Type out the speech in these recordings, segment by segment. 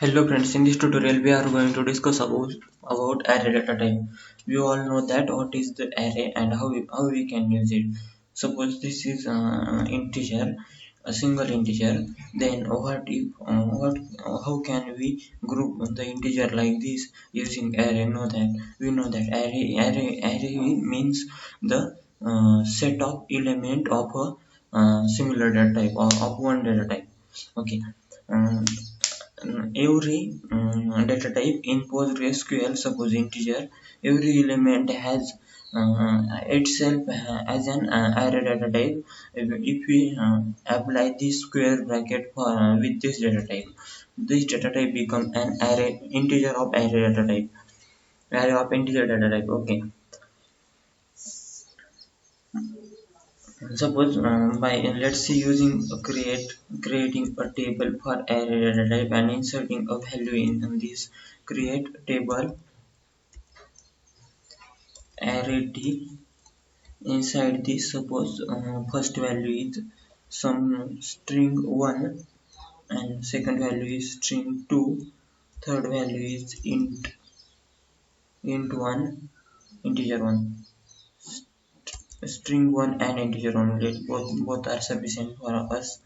Hello friends, in this tutorial we are going to discuss about array data type. We all know that what is the array and how we can use it. Suppose this is integer, a single integer. Then what if what how can we group the integer like this using array? Know that we know that array means the set of element of a similar data type or of one data type. Okay. Um, every data type in PostgreSQL, suppose integer, every element has itself as an array data type. If we apply this square bracket for with this data type become an array integer of array of integer data type. Okay. Suppose by let's see using creating a table for array data type and inserting a value in this create table array t. Inside this, suppose first value is some string 1 and second value is string 2, third value is int 1, integer 1. String 1 and integer 1, both are sufficient for us.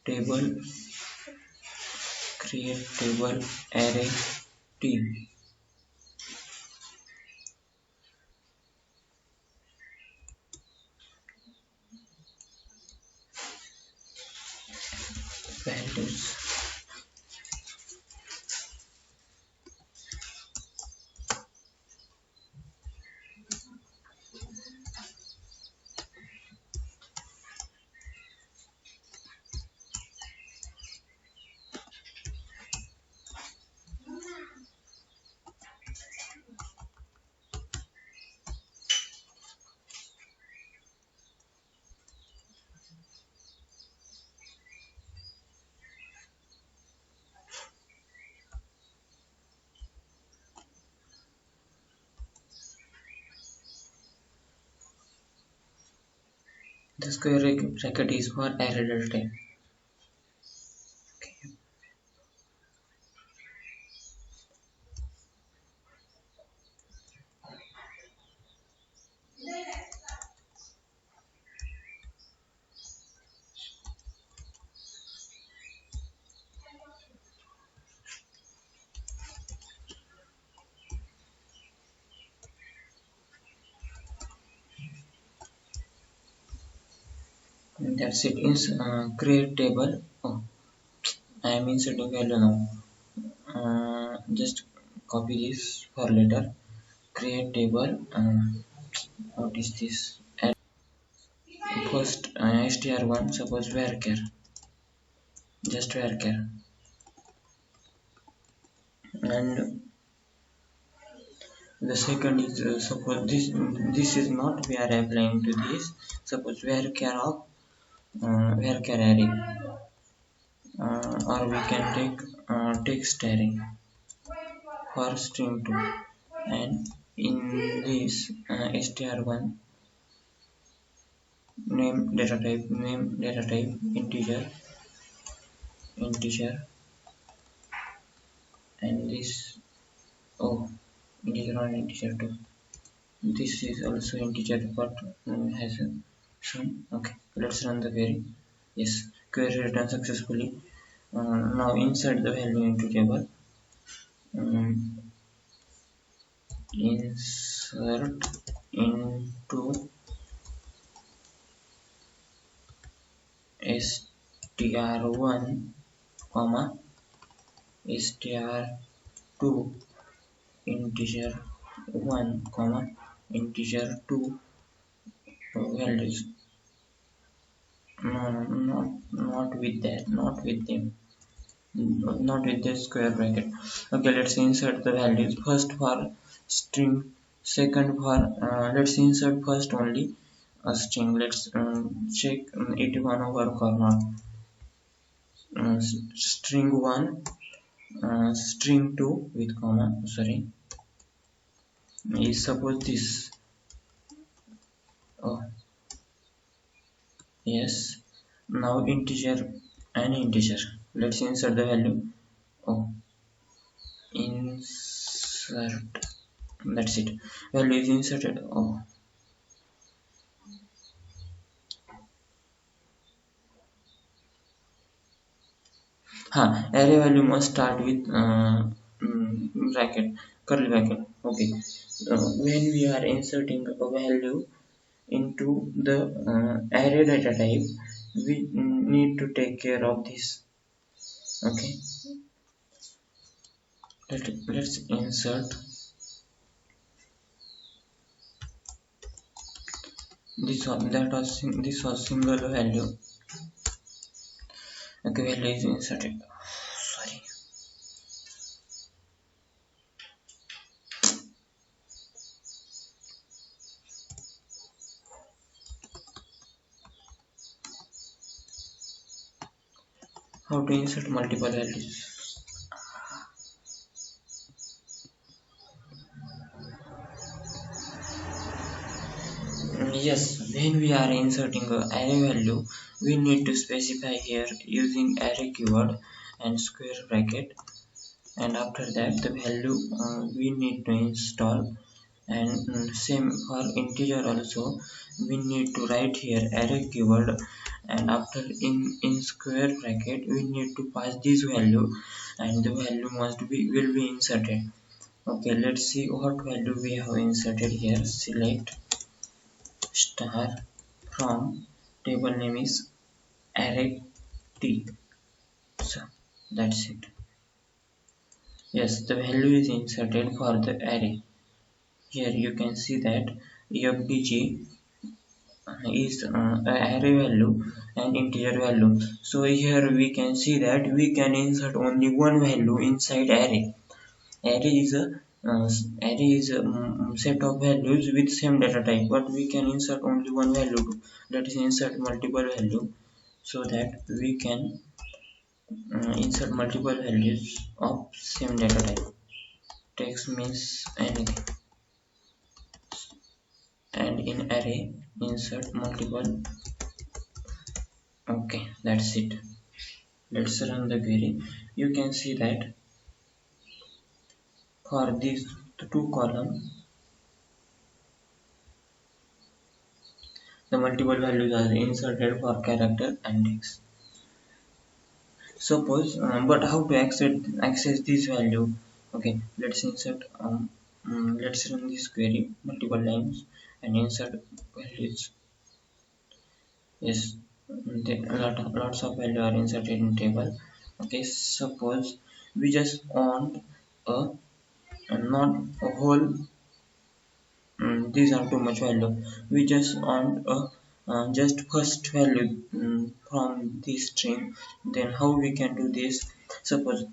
Table create table array t. Values. The square bracket is for array data type. Okay. And that's it. Create table. Oh, I am inserting value now. Just copy this for later. Create table. What is this? Add first str1. Suppose varchar. Just varchar. And the second is suppose this is not we are applying to this. Suppose varchar of varchar array. Or we can take text array for string 2, and in this str1 name data type integer, and this oh integer 1 integer 2, this is also integer but has some. Okay, let's run the query. Yes, query returned successfully. Now insert the value into table. um, Insert into str1 comma str2 integer 1 comma integer 2 values. Not with that, not with the square bracket. Okay, let's insert the values first for string, second for let's insert first only a string. Let's check it one over or not. String 1, string 2 with comma, sorry, is suppose this. Oh yes. Now integer and integer, let's insert the value. Oh, insert. That's it. Value is inserted. Oh, array value must start with bracket, curly bracket. Okay. When we are inserting a value into the array data type, we need to take care of this. Okay. Let's insert this one. This was single value. Okay, value is inserted. Sorry. How to insert multiple values? Yes, when we are inserting a array value, we need to specify here using array keyword and square bracket, and after that the value we need to install, and same for integer also we need to write here array keyword, and after in square bracket we need to pass this value, and the value will be inserted. Okay, let's see what value we have inserted here. Select star from table name is array t. So that's it. Yes, the value is inserted for the array. Here you can see that fdg is array value and integer value. So here we can see that we can insert only one value inside array. Array is a set of values with same data type, but we can insert only one value. That is insert multiple value, so that we can insert multiple values of same data type. Text means anything, and in array insert multiple. Okay, that's it. Let's run the query. You can see that for these two columns, the multiple values are inserted for character and text. Suppose, but how to access this value? Okay, let's insert. Let's run this query multiple times and insert values. Yes, lots of value are inserted in table. Okay, suppose we just want a, not a whole. These are too much value. We just want a just first value from this string. Then how we can do this? Suppose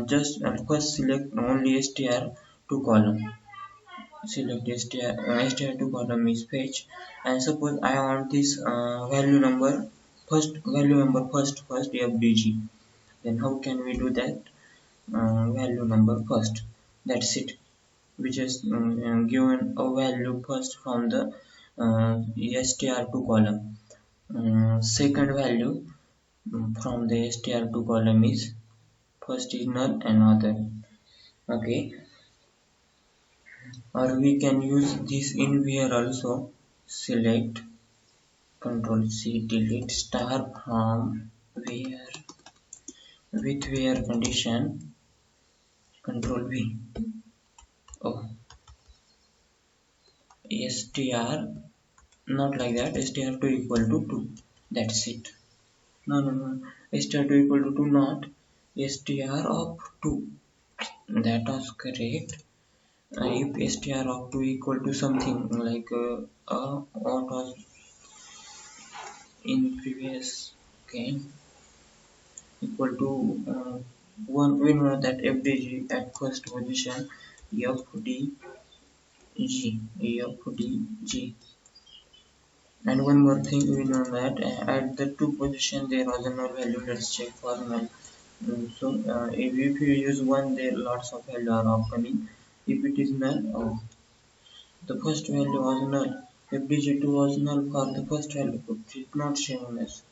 just first select only str to column. Select str to column is fetch, and suppose I want this value number first fdg. Then how can we do that? Value number first. That's it. We just given a value first from the str2 column. Second value from the str2 column is first is null and other. Okay, or we can use this in where also. Select control C delete star from where with where condition control V. Oh, str not like that, str2 equal to 2. That's it. No. Str2 equal to 2, not str of 2. That was correct. If str of 2 equal to something like what was in previous, okay, equal to 1, we know that fdg at first position fdg. And one more thing, we know that at the 2 position there was a null value. Let's check for null. If you use 1, there lots of value are upcoming. If it is null, the first value was null. fdg2 was null for the first value, but it's not showing us.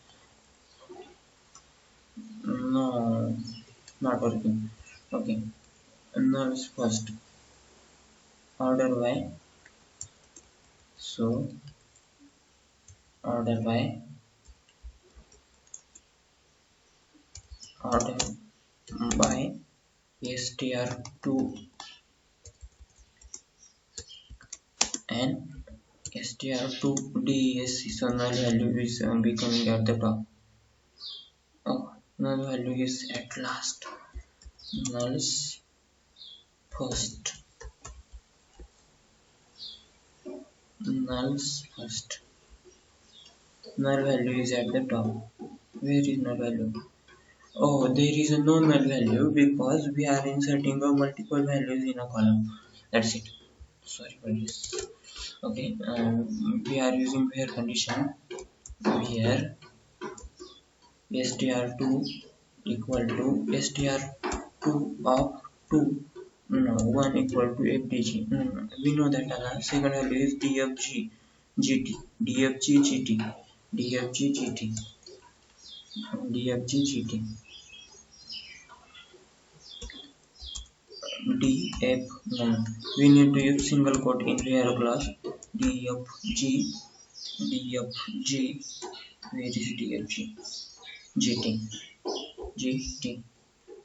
No, not working. Okay, now is first order by, so order order by str2 and str2 DESC, so null value is becoming at the top. Oh, null value is at last. Nulls first. Nulls first. Null value is at the top. Where is null value? Oh, there is no null value because we are inserting a multiple values in a column. That's it. Sorry for this. Okay, we are using where condition. Where str2 equal to str2 of 2, no, 1 equal to fdg. We know that second value is dfg gt, dfg gt, dfg gt, dfg gt, df, no, we need to use single quote in rear class. dfg, dfg, where is dfg, gt, gt,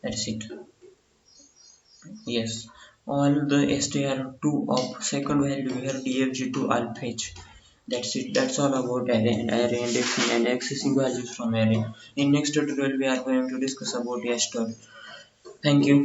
that's it. Yes, all the str2 of second value here dfg2 I'll fetch. That's it. That's all about array indexing and accessing values from array. In next tutorial we are going to discuss about str. Thank you.